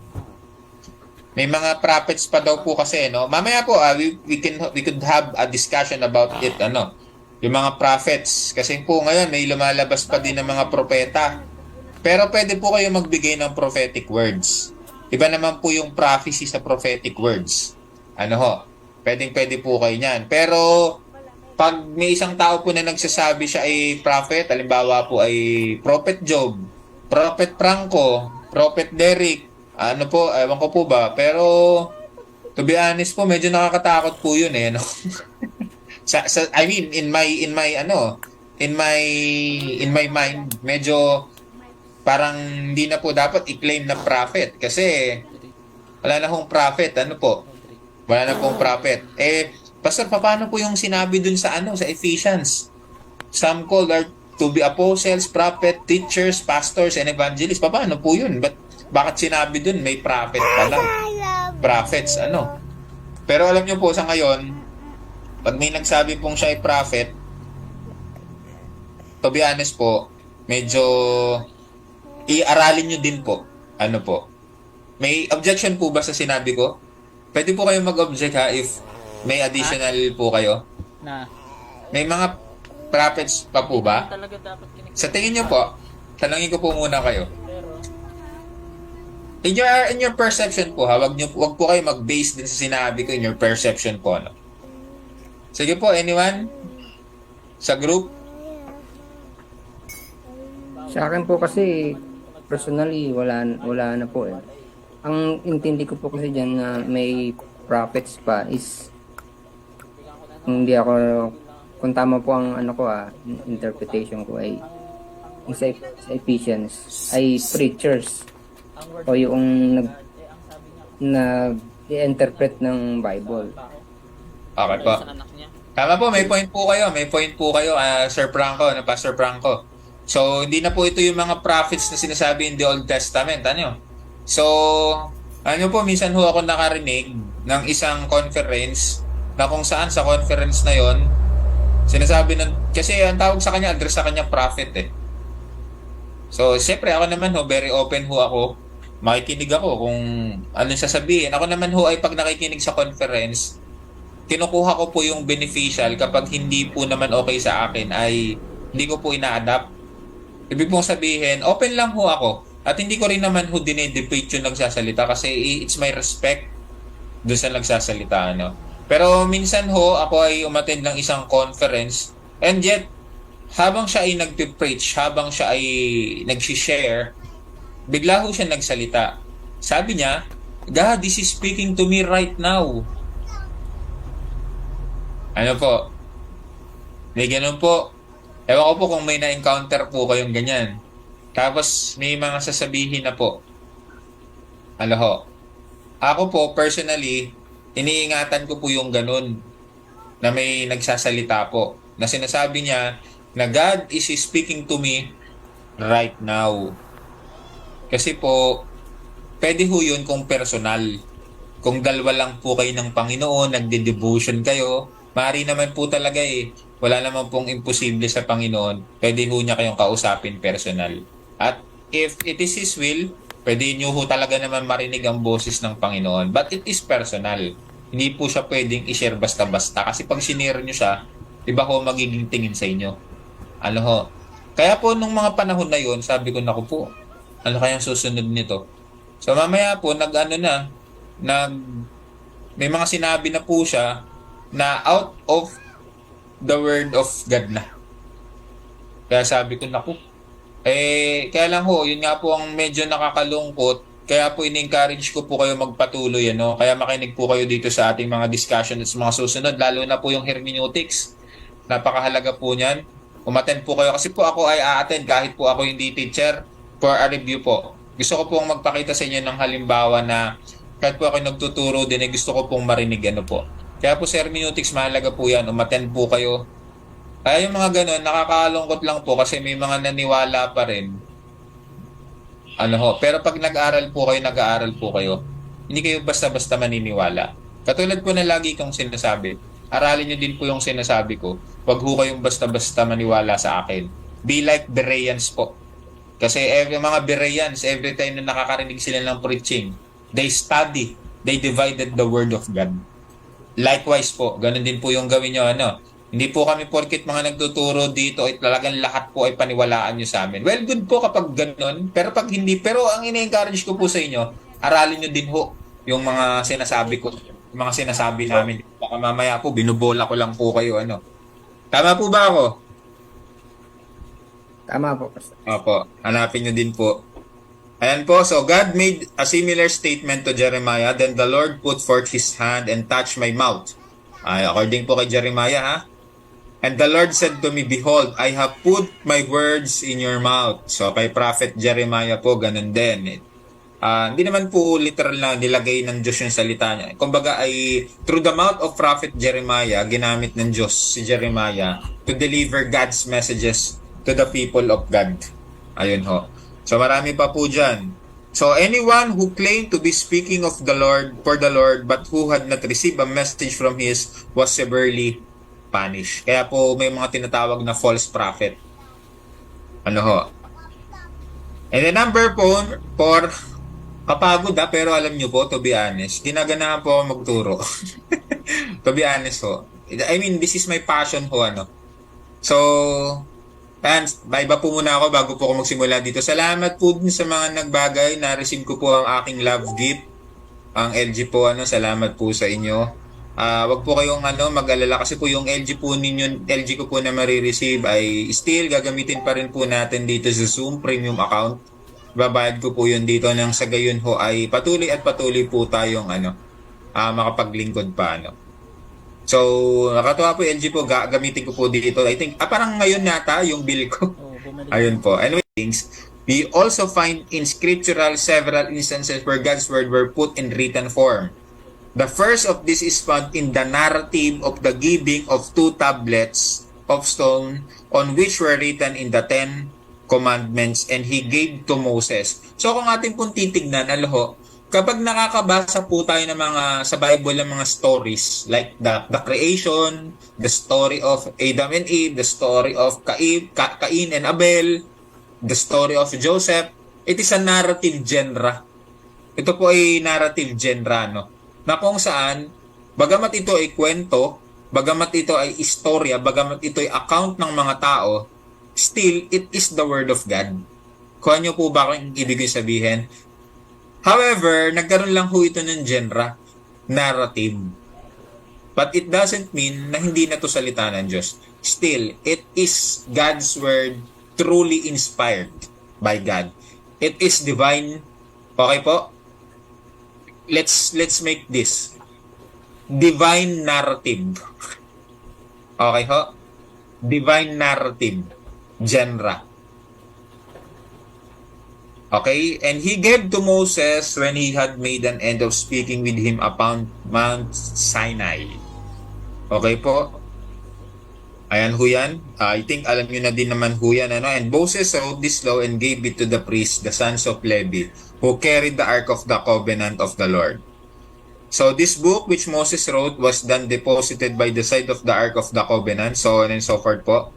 May mga prophets pa daw po kasi, no? Mamaya po, we could have a discussion about it, ano? Yung mga prophets. Kasi po ngayon, may lumalabas pa din ng mga propeta. Pero pwede po kayo magbigay ng prophetic words. Iba naman po yung prophecy sa prophetic words. Ano ho? Pwede po kayo niyan. Pero, pag may isang tao po na nagsasabi siya ay prophet, halimbawa po ay Prophet Job, Prophet Franco, Prophet Derek, ano po, ewan ko po ba. Pero, to be honest po, medyo nakakatakot po yun eh. No? I mean, in my mind, medyo parang hindi na po dapat i-claim na prophet kasi wala na hong prophet, ano po? Wala na pong prophet. Pastor, paano po yung sinabi dun sa sa Ephesians? Some called to be apostles, prophet, teachers, pastors, and evangelists. Paano po yun? Bakit sinabi dun may prophet pala? Prophets, ano? Pero alam nyo po, sa ngayon, pag may nagsabi pong siya ay prophet, to be honest po, medyo i-aralin nyo din po. Ano po? May objection po ba sa sinabi ko? Pwede po kayo mag-object ha if may additional po kayo. Na. May mga prophets pa po ba? Talaga dapat Sa tingin nyo po, tanongin ko po muna kayo. In your perception po ha, wag po kayo mag-base din sa sinabi ko in your perception po. No? Sige po, anyone? Sa group? Sa akin po kasi, personally, wala na po eh. Ang intindi ko po kasi dyan na may prophets pa is, hindi ako, kung tama po ang ano ko interpretation ko ay, sa Ephesians, ay preachers. O yung nag-interpret ng Bible. Okay po. Tama po, may point po kayo. May point po kayo, Sir Franco, Pastor Franco. So, hindi na po ito yung mga prophets na sinasabi in the Old Testament. Ano? So, ano po, minsan ho ako nakarinig ng isang conference na kung saan sa conference na yon sinasabi kasi ang tawag sa kanya, address sa kanya prophet eh. So, siyempre ako naman ho, very open ho ako. Makikinig ako kung ano sasabihin. Ako naman ho ay pag nakikinig sa conference, kinukuha ko po yung beneficial kapag hindi po naman okay sa akin ay hindi ko po ina-adapt. Ibig pong sabihin, open lang ho ako. At hindi ko rin naman ho dinedebate yung nagsasalita kasi it's my respect doon sa nagsasalita. No? Pero minsan ho, ako ay umattend ng isang conference and yet, habang siya ay nagpipreach, habang siya ay nag-share, bigla ho siya nagsalita. Sabi niya, God, this is speaking to me right now. Ano po? May ganun po. Ewan ko po kung may na-encounter po kayong ganyan. Tapos may mga sasabihin na po. Ano ho? Ako po, personally, iniingatan ko po yung ganun na may nagsasalita po. Na sinasabi niya na God is speaking to me right now. Kasi po, pwede ho yun kung personal. Kung dalawa lang po kayo ng Panginoon, nagde-devotion kayo, maaari naman po talaga eh. Wala naman pong imposible sa Panginoon. Pwede ho niya kayong kausapin personal. At if it is His will, pwede nyo ho talaga naman marinig ang boses ng Panginoon. But it is personal. Hindi po siya pwedeng i-share basta-basta. Kasi pag sinare nyo siya, iba ho magiging tingin sa inyo. Ano ho? Kaya po nung mga panahon na yon, sabi ko, naku po, ano kayang susunod nito? So mamaya po, may mga sinabi na po siya na out of the word of God na. Kaya sabi ko, naku. Kaya lang ho, yun nga po ang medyo nakakalungkot. Kaya po in-encourage ko po kayo magpatuloy. Ano? Kaya makinig po kayo dito sa ating mga discussion at sa mga susunod. Lalo na po yung hermeneutics. Napakahalaga po niyan. Umattend po kayo. Kasi po ako ay a-attend kahit po ako hindi teacher for a review po. Gusto ko pong magpakita sa inyo ng halimbawa na kahit po ako nagtuturo din, gusto ko pong marinig ano po. Kaya po sa hermeneutics, mahalaga po yan. Umattend po kayo. Kaya yung mga ganun, nakakalungkot lang po kasi may mga naniwala pa rin. Ano ho, pero pag nag-aaral po kayo, hindi kayo basta-basta maniniwala. Katulad po na lagi kong sinasabi, aralin nyo din po yung sinasabi ko. Huwag ho kayong basta-basta maniwala sa akin. Be like Bereans po. Kasi mga Bereans, every time na nakakarinig sila ng preaching, they study, they divided the word of God. Likewise po, ganun din po yung gawin nyo. Hindi po kami porkit mga nagtuturo dito ay talagang lahat po ay paniwalaan nyo sa amin. Well, good po kapag ganun, pero pag hindi, pero ang ini-encourage ko po sa inyo, aralin nyo din ho yung mga sinasabi ko, yung mga sinasabi namin. Baka mamaya po, binubola ko lang po kayo. Tama po ba ako? Tama po, Pastor. Opo, hanapin nyo din po. Ayan po, so God made a similar statement to Jeremiah, then the Lord put forth His hand and touched my mouth. According po kay Jeremiah, ha? And the Lord said to me, behold, I have put my words in your mouth. So kay Prophet Jeremiah po, ganun din. Hindi naman po literal na nilagay ng Diyos yung salita niya. Kumbaga ay through the mouth of Prophet Jeremiah, ginamit ng Diyos si Jeremiah to deliver God's messages to to the people of God. Ayun ho. So marami pa po dyan. So anyone who claimed to be speaking of the Lord for the Lord but who had not received a message from His was severely punished. Kaya po may mga tinatawag na false prophet. Ano ho? And the number po, for kapagod pero alam nyo po, to be honest, ginaganahan po ako magturo. To be honest ho. I mean, this is my passion ho, ano. So, fans, bye po muna ako bago po ako magsimula dito. Salamat po din sa mga nagbagay. Na-receive ko po ang aking love gift. Ang LG po, ano, salamat po sa inyo. Wag po kayong mag-alala kasi po yung LG po ninyo, LG ko po na marireceive ay still gagamitin pa rin po natin dito sa Zoom Premium account. Babayad ko po yun dito nang sa gayon ho ay patuloy po tayong makapaglingkod pa So, nakatuwa po LG po, gamitin ko po dito. I think, parang ngayon nata yung bill ko. Ayun po. Anyway, we also find in scriptural several instances where God's word were put in written form. The first of this is found in the narrative of the giving of 2 tablets of stone on which were written in the 10 commandments and he gave to Moses. So kung ating pong titignan, kapag nakakabasa po tayo ng sa Bible ng mga stories like the creation, the story of Adam and Eve, the story of Cain and Abel, the story of Joseph, it is a narrative genre. Ito po ay narrative genre, na kung saan, bagamat ito ay kwento, bagamat ito ay istorya, bagamat ito ay account ng mga tao, still, it is the Word of God. Kuha niyo po ba kung ibig sabihin? However, nagkaroon lang ho ito ng genre, narrative. But it doesn't mean na hindi na ito salita ng Diyos. Still, it is God's Word truly inspired by God. It is divine. Okay po? Let's make this divine narrative. Okay ho? Divine narrative genre. Okay? And he gave to Moses when he had made an end of speaking with him upon Mount Sinai. Okay po? Ayan ho yan. I think alam nyo na din naman ho yan. And Moses wrote this law and gave it to the priests, the sons of Levi, who carried the ark of the covenant of the Lord. So this book which Moses wrote was then deposited by the side of the ark of the covenant, so on and so forth po.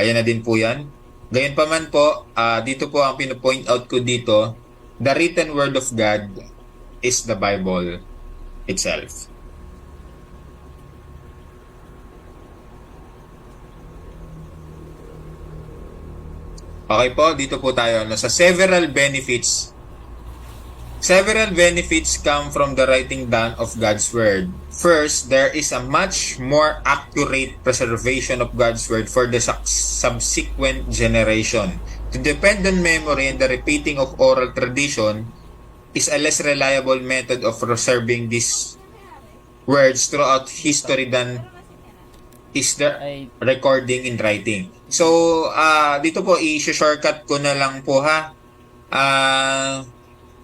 Ayan na din po yan. Gayunpaman po, dito po ang pinapoint out ko dito, the written word of God is the Bible itself. Okay po, dito po tayo sa several benefits. Several benefits come from the writing down of God's Word. First, there is a much more accurate preservation of God's Word for the subsequent generation. To depend on memory and the repeating of oral tradition is a less reliable method of preserving these words throughout history than is the recording in writing. So, dito po, i-shortcut ko na lang po ha.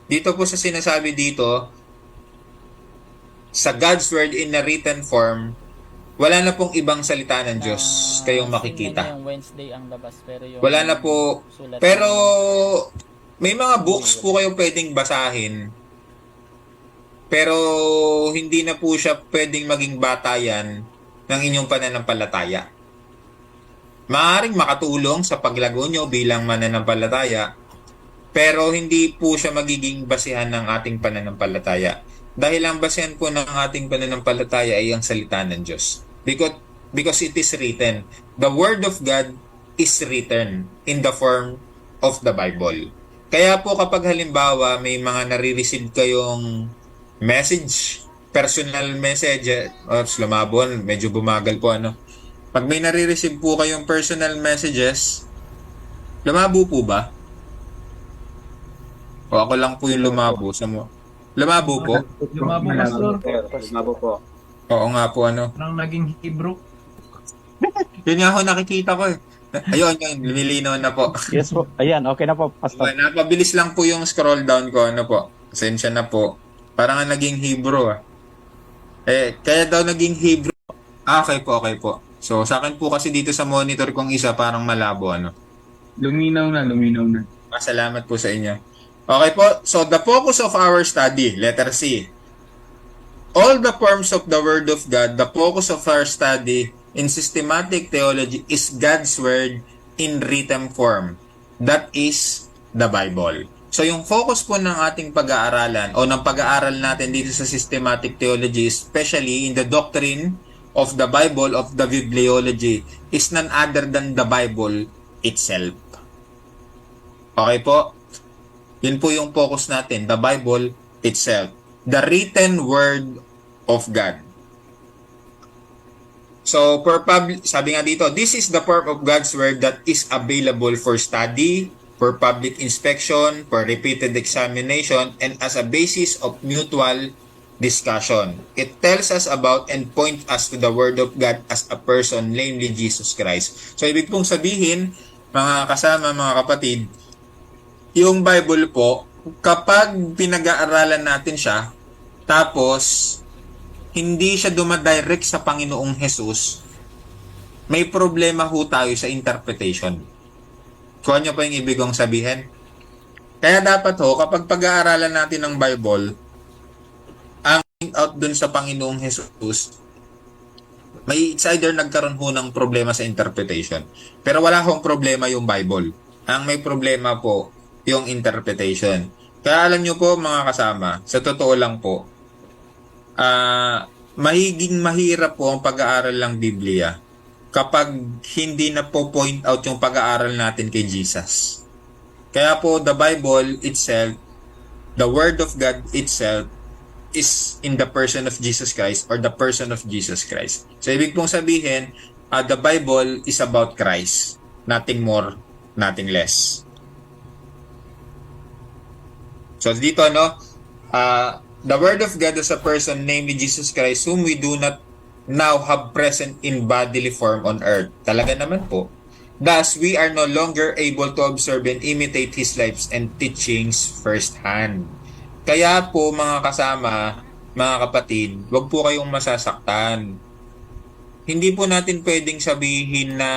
Dito po sa sinasabi dito, sa God's Word in a written form, wala na pong ibang salita ng Diyos kayong makikita. Yung Wednesday ang labas, pero yung wala na po. sulat Pero may mga books po kayong pwedeng basahin. Pero hindi na po siya pwedeng maging batayan ng inyong pananampalataya. Maaaring makatulong sa paglago nyo bilang mananampalataya, pero hindi po siya magiging basihan ng ating pananampalataya. Dahil ang basihan po ng ating pananampalataya ay ang salita ng Diyos. Because it is written. The Word of God is written in the form of the Bible. Kaya po kapag halimbawa may mga nare-receive kayong message, personal message, lumabon, medyo bumagal po Pag may nare-receive po kayong personal messages, lumabo po ba? O ako lang po yung lumabo sa mo. Lumabo po? Lumabo, Pastor. Lumabo po. Oo nga po Parang naging Hebrew. Yun nga ako nakikita ko eh. Ayun, lumilinaw na po. Yes po. Ayan, okay na po, Pastor. Napabilis lang po yung scroll down ko, po. Pasensya na po. Parang naging Hebrew kaya daw naging Hebrew. Okay po. So, sa akin po kasi dito sa monitor kong isa, parang malabo, Luminaw na. Salamat po sa inyo. Okay po, so the focus of our study, letter C. All the forms of the Word of God, the focus of our study in systematic theology is God's Word in written form. That is the Bible. So yung focus po ng ating pag-aaralan o ng pag-aaral natin dito sa systematic theology, especially in the doctrine of the Bible, of the bibliology, is none other than the Bible itself. Okay po? Yun po yung focus natin, the Bible itself. The written Word of God. So, sabi nga dito, this is the form of God's Word that is available for study, for public inspection, for repeated examination, and as a basis of mutual discussion. It tells us about and points us to the Word of God as a person, namely Jesus Christ. So, ibig pong sabihin, mga kasama, mga kapatid, yung Bible po, kapag pinag-aaralan natin siya, tapos hindi siya dumadirect sa Panginoong Jesus, may problema ho tayo sa interpretation. Kuha niyo pa yung ibig kong sabihin? Kaya dapat ho, kapag pag-aaralan natin ng Bible, ang out dun sa Panginoong Jesus, it's either nagkaroon ho ng problema sa interpretation. Pero wala hong problema yung Bible. Ang may problema po, yung interpretation. Kaya alam nyo po mga kasama, sa totoo lang po, mahirap po ang pag-aaral ng Biblia kapag hindi na po point out yung pag-aaral natin kay Jesus. Kaya po the Bible itself, the Word of God itself, is in the person of Jesus Christ or the person of Jesus Christ. So ibig pong sabihin, the Bible is about Christ. Nothing more, nothing less. So dito, no, the Word of God is a person, namely Jesus Christ, whom we do not now have present in bodily form on earth. Talaga naman po. Thus, we are no longer able to observe and imitate His lives and teachings firsthand. Kaya po mga kasama, mga kapatid, wag po kayong masasaktan. Hindi po natin pwedeng sabihin na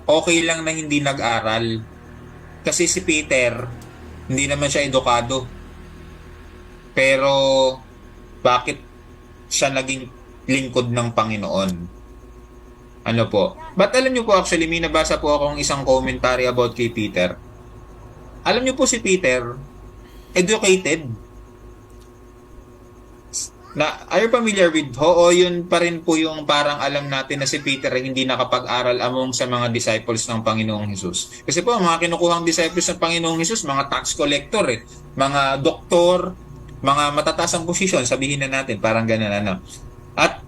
okay lang na hindi nag-aral. Kasi si Peter, hindi naman siya edukado. Pero bakit siya naging lingkod ng Panginoon? Ano po? But alam niyo po actually, may nabasa po akong isang commentary about kay Peter. Alam niyo po si Peter, educated. Are you familiar with ho? O yun pa rin po yung parang alam natin na si Peter ay hindi nakapag-aral among sa mga disciples ng Panginoong Hesus. Kasi po, mga kinukuhang disciples ng Panginoong Hesus, mga tax collector, mga doktor, mga matataas ang posisyon, sabihin na natin, parang ganun ano. At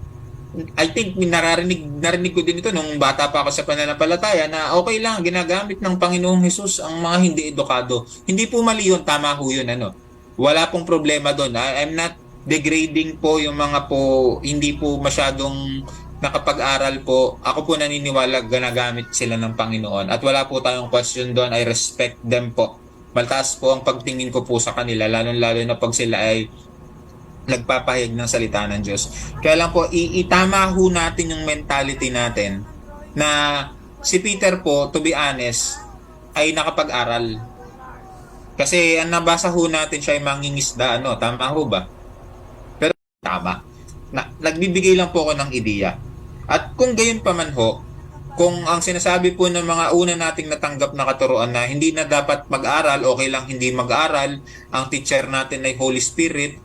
I think narinig ko din ito nung bata pa ako sa pananampalataya na okay lang, ginagamit ng Panginoong Hesus ang mga hindi edukado. Hindi po mali yun, tama ho yun. Ano. Wala pong problema doon. I'm not degrading po yung mga po hindi po masyadong nakapag-aral po. Ako po naniniwala ginagamit sila ng Panginoon at wala po tayong question doon. I respect them po. Maltaas po ang pagtingin ko po sa kanila, lalo na pag sila ay nagpapahayag ng salita ng Diyos. Kaya lang po, itama ho natin yung mentality natin na si Peter po, to be honest, ay nakapag-aral. Kasi ang nabasa ho natin siya ay mangingisda, ano, tama ho ba? Pero tama. Nagbibigay lang po ako ng ideya. At kung gayon pa man ho, kung ang sinasabi po ng mga una nating natanggap na katuruan na hindi na dapat mag-aral, okay lang hindi mag-aral, ang teacher natin ay Holy Spirit,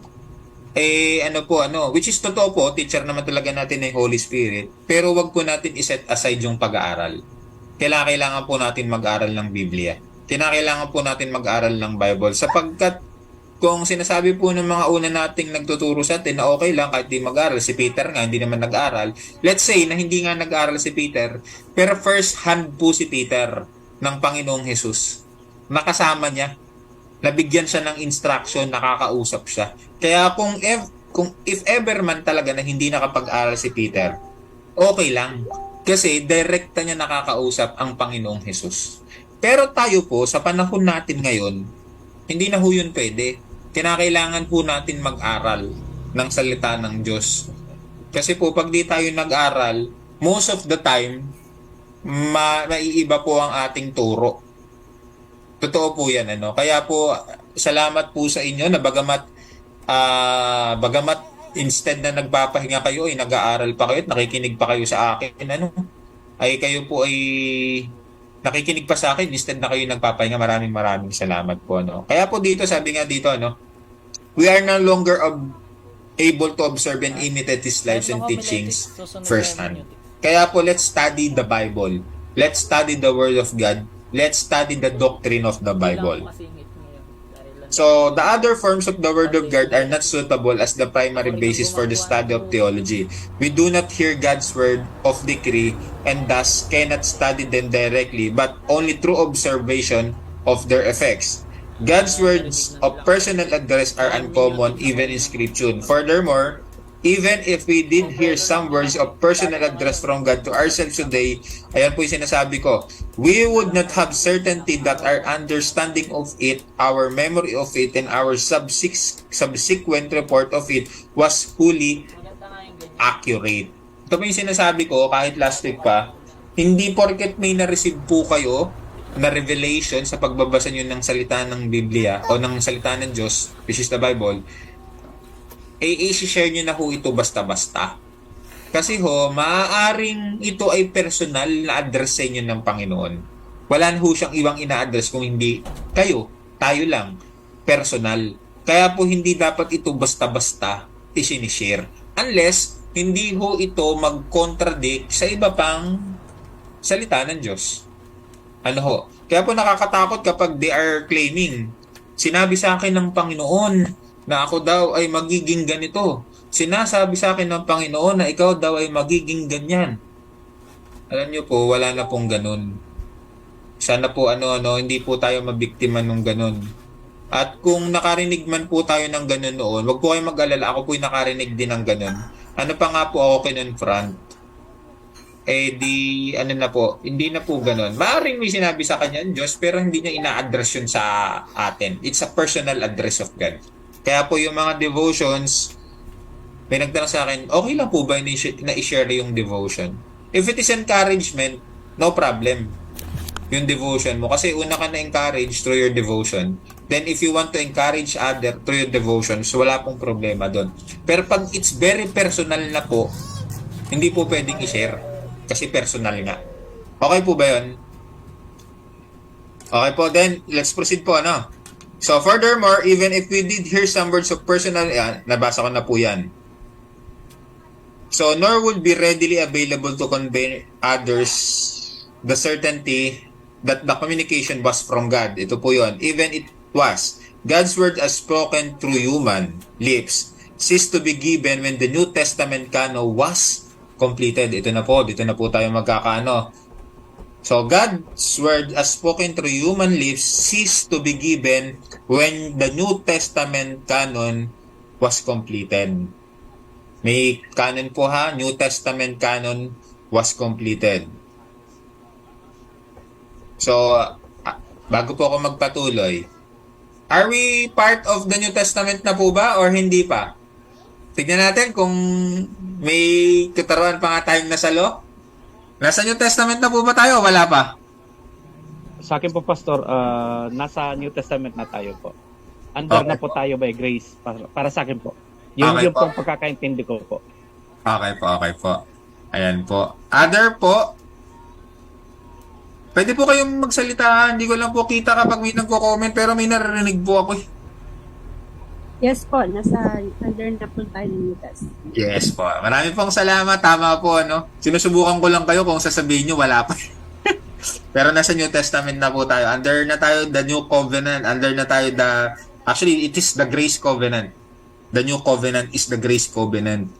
which is totoo po, teacher naman talaga natin ay Holy Spirit, pero wag po natin iset aside yung pag-aaral. Kailangan po natin mag-aral ng Biblia. Kailangan po natin mag-aral ng Bible sapagkat kung sinasabi po ng mga una nating nagtuturo sa atin na okay lang kahit di mag-aral, si Peter nga hindi naman nag-aral, let's say na hindi nga nag-aral si Peter, pero first hand po si Peter ng Panginoong Hesus. Nakasama niya, nabigyan siya ng instruction, nakakausap siya. Kaya kung if ever man talaga na hindi nakapag-aral si Peter, okay lang. Kasi direkta niya nakakausap ang Panginoong Hesus. Pero tayo po, sa panahon natin ngayon, hindi na ho yun pwede. Kinakailangan po natin mag-aral ng salita ng Diyos. Kasi po, pag di tayo nag-aral, most of the time, maiiba po ang ating turo. Totoo po yan, ano. Kaya po, salamat po sa inyo na bagamat instead na nagpapahinga kayo, ay nag-aaral pa kayo at nakikinig pa kayo sa akin, ano, ay kayo po ay nakikinig pa sa akin instead na kayo nagpapahinga. Maraming salamat po, ano. Kaya po dito, sabi nga dito, ano, we are no longer able to observe and imitate his lives and teachings firsthand. Kaya po, let's study the Bible. Let's study the Word of God. Let's study the doctrine of the Bible. So, the other forms of the Word of God are not suitable as the primary basis for the study of theology. We do not hear God's word of decree and thus cannot study them directly, but only through observation of their effects. God's words of personal address are uncommon even in Scripture. Furthermore, even if we did hear some words of personal address from God to ourselves today, ayan po yung sinasabi ko, we would not have certainty that our understanding of it, our memory of it, and our subsequent report of it was fully accurate. Ito po yung sinasabi ko, kahit last week pa, hindi porket may na-receive po kayo na revelation sa pagbabasa nyo ng salita ng Biblia o ng salita ng Diyos, which is the Bible, i-share nyo na ho ito basta-basta. Kasi ho, maaaring ito ay personal na address sa inyo ng Panginoon. Wala na ho siyang ibang ina-address kung hindi kayo, tayo lang, personal. Kaya po hindi dapat ito basta-basta isinishare. Unless, hindi ho ito mag-contradict sa iba pang salita ng Diyos. Ano ho? Kaya po nakakatakot kapag they are claiming, sinabi sa akin ng Panginoon na ako daw ay magiging ganito. Sinasabi sa akin ng Panginoon na ikaw daw ay magiging ganyan. Alam niyo po, wala na pong ganun. Sana po hindi po tayo mabiktima ng ganun. At kung nakarinig man po tayo ng ganun noon, wag po kayong mag-alala, ako po yung nakarinig din ng ganun. Ano pa nga po ako kinonfront? Hindi na po ganun. Maaring may sinabi sa kanya ang Diyos, pero hindi niya ina-address yun sa atin. It's a personal address of God. Kaya po yung mga devotions, may nagtanong sa akin, okay lang po ba na i-share yung devotion? If it is encouragement, no problem. Yung devotion mo. Kasi una ka na-encourage through your devotion. Then if you want to encourage other through your devotions, wala pong problema doon. Pero pag it's very personal na po, hindi po pwedeng i-share. Kasi personal nga. Okay po ba yun? Okay po, then let's proceed po, ano? So, furthermore, even if we did hear some words of personal, nabasa ko na po yan. So, nor would be readily available to convey others the certainty that the communication was from God. Ito po yun. Even it was. God's word as spoken through human lips ceased to be given when the New Testament canon was completed. Dito na po tayo magkakaano. So, God's word as spoken through human lips ceased to be given when the New Testament canon was completed. May canon po ha, New Testament canon was completed. So, bago po ako magpatuloy, are we part of the New Testament na po ba or hindi pa? Tignan natin kung may kataruan pa nga tayong nasalo. Nasa New Testament na po ba tayo? Wala pa? Sa akin po, Pastor, nasa New Testament na tayo po. Under na po tayo by grace. Para sa akin po. Yun yung pong pagkakaintindi ko po. Okay po. Ayan po. Other po, pwede po kayong magsalita. Hindi ko lang po kita kapag may nagko-comment, pero may naririnig po ako. Yes po, under na po tayo ng New Testament. Yes po. Marami pong salamat. Tama po, ano. Sinusubukan ko lang kayo kung sasabihin nyo, wala pa. Pero nasa New Testament na po tayo. Under na tayo the New Covenant. Under na tayo actually, it is the Grace Covenant. The New Covenant is the Grace Covenant.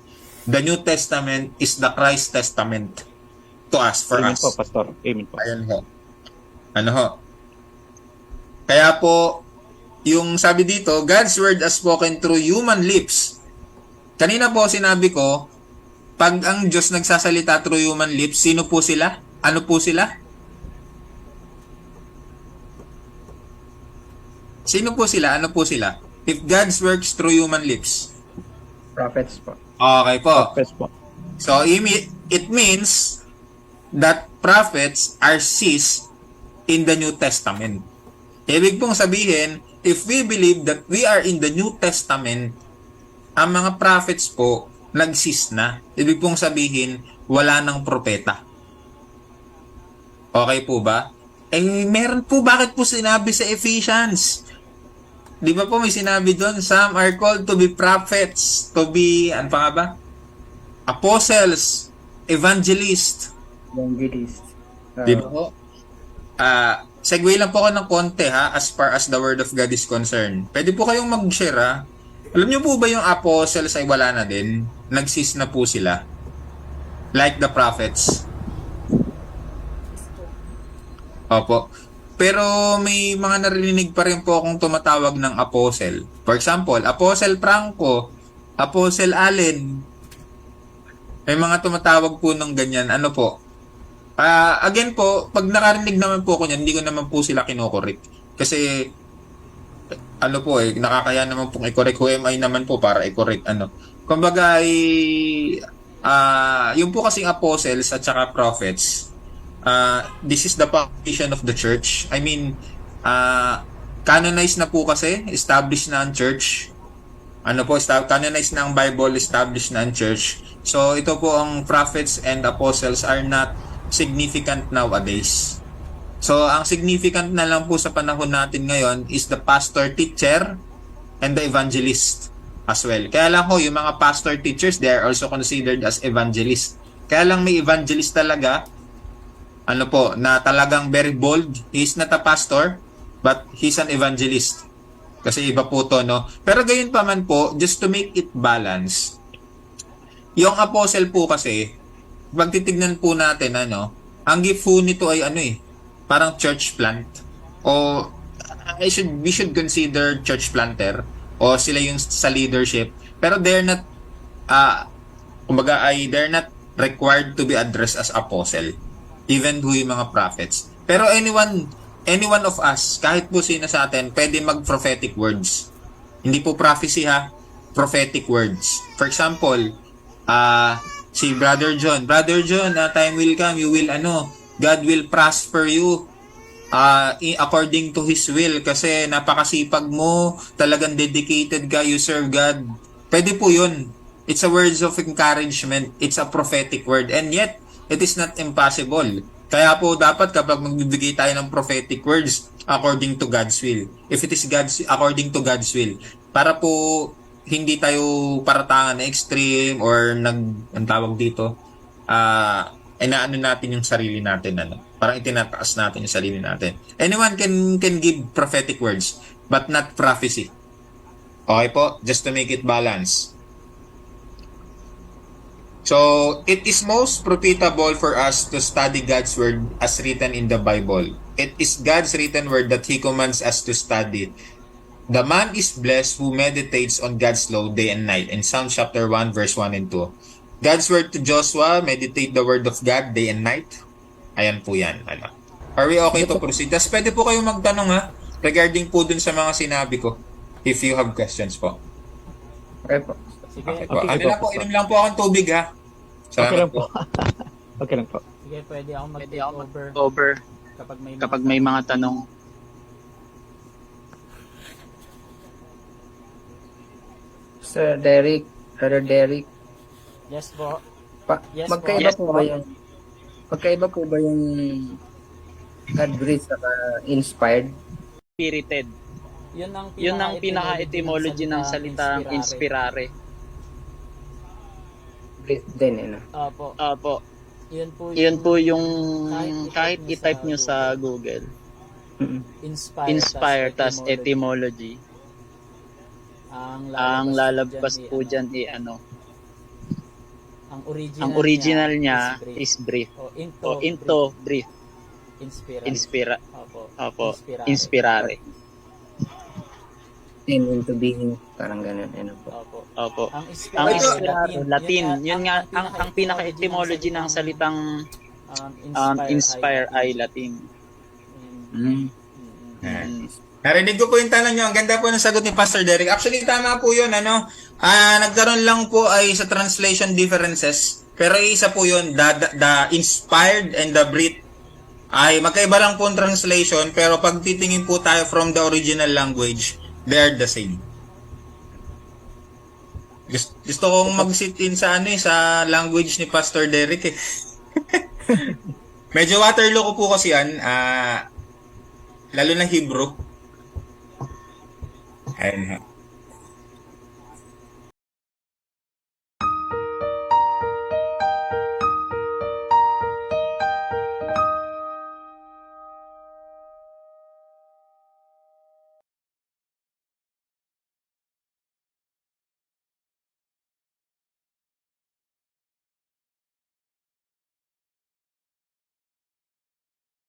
The New Testament is the Christ Testament to us, for Amen us. po, Pastor. Amen po. Ayan ho. Ano ho? Kaya po, yung sabi dito, God's word as spoken through human lips. Kanina po sinabi ko, pag ang Diyos nagsasalita through human lips, sino po sila? Ano po sila? Sino po sila? Ano po sila? If God's works through human lips. Prophets po. Okay po. Yes po. So, it means that prophets are ceased in the New Testament. Ibig pong sabihin, if we believe that we are in the New Testament, ang mga prophets po, nag-cease na. Ibig pong sabihin, wala ng propeta. Okay po ba? Meron po, bakit po sinabi sa Ephesians? Di ba po may sinabi doon, some are called to be prophets, to be, ano pa nga ba? Apostles, evangelists. Evangelist. Di ba po? Segue lang po ako ng konti ha, as far as the word of God is concerned. Pwede po kayong mag-share ha. Alam niyo po ba yung apostles ay wala na din? Nag-cease na po sila. Like the prophets. Opo. Pero may mga narinig pa rin po akong tumatawag ng apostle. For example, Apostle Franco, Apostle Allen. May mga tumatawag po ng ganyan. Ano po? Again po, pag nakarinig naman po ako niyan, hindi ko naman po sila kinokorek. Kasi, ano po nakakaya naman pong i-correct. Who am I naman po para i-correct ano. Kumbaga yung po kasing apostles at saka prophets, this is the foundation of the church. I mean, canonized na po kasi, established na ang church. Ano po, canonized na ang Bible, established na ang church. So, ito po ang prophets and apostles are not significant nowadays. So, ang significant na lang po sa panahon natin ngayon is the pastor teacher and the evangelist as well. Kaya lang yung mga pastor teachers, they are also considered as evangelists. Kaya lang may evangelist talaga, ano po, na talagang very bold. He's not a pastor, but he's an evangelist. Kasi iba po to, no? Pero gayon pa man po, just to make it balance, yung apostle po kasi, pag titignan po natin, ang gift po nito ay parang church plant. O we should consider church planter o sila yung sa leadership. Pero they're not they're not required to be addressed as apostle. Even yung mga prophets. Pero anyone of us, kahit po sino sa atin, pwede mag-prophetic words. Hindi po prophecy ha, prophetic words. For example, si Brother John, time will come, you will God will prosper you according to His will kasi napakasipag mo, talagang dedicated ka, you serve God. Pwede po yun. It's a words of encouragement. It's a prophetic word. And yet, it is not impossible. Kaya po dapat kapag magbibigay tayo ng prophetic words according to God's will. If it is according to God's will. Para po hindi tayo paratangan na extreme or ang tawag dito, inaano natin yung sarili natin, parang itinataas natin yung sarili natin. Anyone can give prophetic words, but not prophecy. Okay po? Just to make it balance. So, it is most profitable for us to study God's word as written in the Bible. It is God's written word that He commands us to study. The man is blessed who meditates on God's law day and night. In Psalm chapter 1, verse 1 and 2. God's word to Joshua, meditate the word of God day and night. Ayan po yan. Are we okay to proceed? Tas pwede po kayong magtanong regarding po dun sa mga sinabi ko. If you have questions po. Okay po. Sige, Okay po. Inom lang po akong tubig ha. Okay lang Salamat po. Okay lang po. sige, pwede ako mag-over kapag may mga tanong. Sir Derek, Brother Derek, Yes po. Yes po. magkaiba po ba yung God-breathed at inspired? Spirited. Yun ang pinaka-etymology ng salitang inspirare. Breathed din, Opo. Yun po yung kahit i-type nyo sa Google. Inspire tas etymology. Ang lalabas po dyan ang original niya is breath. O into breath. Opo. Inspirare. Into being, parang ganun, Opo. Ang Ang inspirare, Latin, yun nga ang pinaka-etymology ng salitang inspire ay Latin. Narinig ko po yung tanong nyo. Ang ganda po ng sagot ni Pastor Derek. Actually, tama po yun. Nagkaroon lang po ay sa translation differences. Pero isa po yun, the inspired and the breathed ay magkaiba lang po ang translation, pero pag titingin po tayo from the original language, they are the same. Gusto kong mag-sit in sa sa language ni Pastor Derek eh. Medyo Waterloo ko po kasi yan, lalo na Hebrew. Ayun ha.